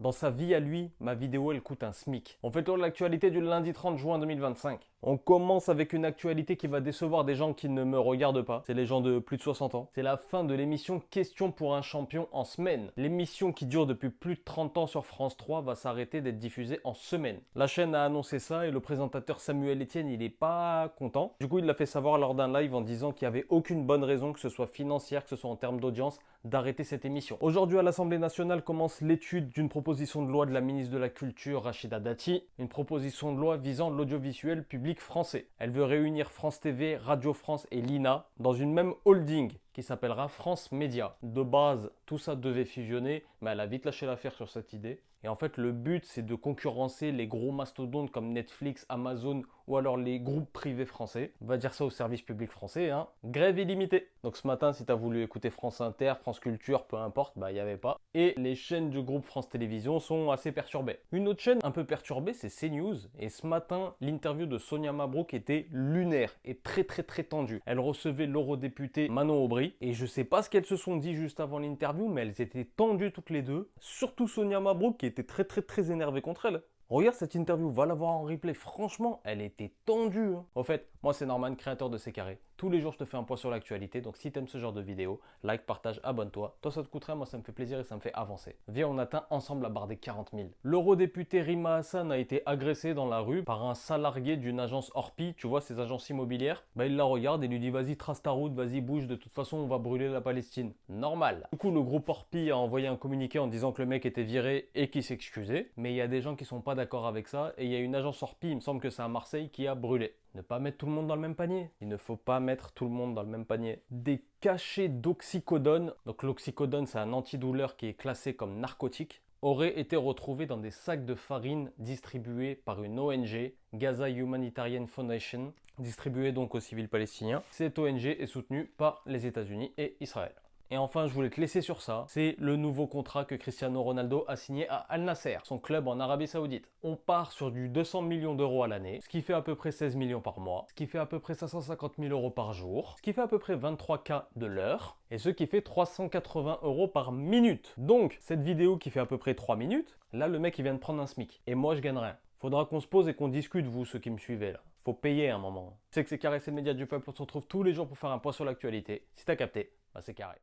Dans sa vie à lui, ma vidéo elle coûte un SMIC. On fait le tour de l'actualité du lundi 30 juin 2025. On commence avec une actualité qui va décevoir des gens qui ne me regardent pas. C'est les gens de plus de 60 ans. C'est la fin de l'émission Question pour un champion en semaine. L'émission qui dure depuis plus de 30 ans sur France 3 va s'arrêter d'être diffusée en semaine. La chaîne a annoncé ça et le présentateur Samuel Etienne, il est pas content. Du coup, il l'a fait savoir lors d'un live en disant qu'il n'y avait aucune bonne raison, que ce soit financière, que ce soit en termes d'audience, d'arrêter cette émission. Aujourd'hui, à l'Assemblée nationale commence l'étude d'une proposition de loi de la ministre de la Culture, Rachida Dati, une proposition de loi visant l'audiovisuel public français. Elle veut réunir France TV, Radio France et l'INA dans une même holding qui s'appellera France Média. De base, tout ça devait fusionner, mais elle a vite lâché l'affaire sur cette idée. Et en fait, le but, c'est de concurrencer les gros mastodontes comme Netflix, Amazon ou alors les groupes privés français. On va dire ça au service public français, hein. Grève illimitée. Donc ce matin, si tu as voulu écouter France Inter, France Culture, peu importe, bah il n'y avait pas. Et les chaînes du groupe France Télévisions sont assez perturbées. Une autre chaîne un peu perturbée, c'est CNews. Et ce matin, l'interview de Sonia Mabrouk était lunaire et très tendue. Elle recevait l'eurodéputée Manon Aubry. Et je sais pas ce qu'elles se sont dit juste avant l'interview, mais elles étaient tendues toutes les deux. Surtout Sonia Mabrouk qui était très énervée contre elle. Regarde cette interview, va la voir en replay. Franchement, elle était tendue. Au fait, moi c'est Norman, créateur de C'est Carré. Tous les jours, je te fais un point sur l'actualité. Donc si t'aimes ce genre de vidéo, like, partage, abonne-toi. Toi, ça te coûte rien, moi ça me fait plaisir et ça me fait avancer. Viens, on atteint ensemble la barre des 40 000. L'eurodéputée Rima Hassan a été agressée dans la rue par un salarié d'une agence Orpi. Tu vois, ces agences immobilières. Bah, il la regarde et lui dit, vas-y, trace ta route, vas-y, bouge. De toute façon, on va brûler la Palestine. Normal. Du coup, le groupe Orpi a envoyé un communiqué en disant que le mec était viré et qu'il s'excusait. Mais il y a des gens qui sont pas d'accord avec ça. Et il y a une agence Orpi, il me semble que c'est à Marseille, qui a brûlé. Ne pas mettre tout le monde dans le même panier. Il ne faut pas mettre tout le monde dans le même panier. Des cachets d'oxycodone, donc l'oxycodone c'est un antidouleur qui est classé comme narcotique, auraient été retrouvés dans des sacs de farine distribués par une ONG, Gaza Humanitarian Foundation, distribuée donc aux civils palestiniens. Cette ONG est soutenue par les États-Unis et Israël. Et enfin, je voulais te laisser sur ça. C'est le nouveau contrat que Cristiano Ronaldo a signé à Al Nasser, son club en Arabie Saoudite. On part sur du 200 millions d'euros à l'année, ce qui fait à peu près 16 millions par mois, ce qui fait à peu près 550 000 euros par jour, ce qui fait à peu près 23K de l'heure, et ce qui fait 380 euros par minute. Donc, cette vidéo qui fait à peu près 3 minutes, là, le mec, il vient de prendre un SMIC. Et moi, je gagne rien. Faudra qu'on se pose et qu'on discute, vous, ceux qui me suivez là. Faut payer à un moment. Tu sais que C'est Carré, c'est le média du peuple. On se retrouve tous les jours pour faire un point sur l'actualité. Si t'as capté, bah c'est carré.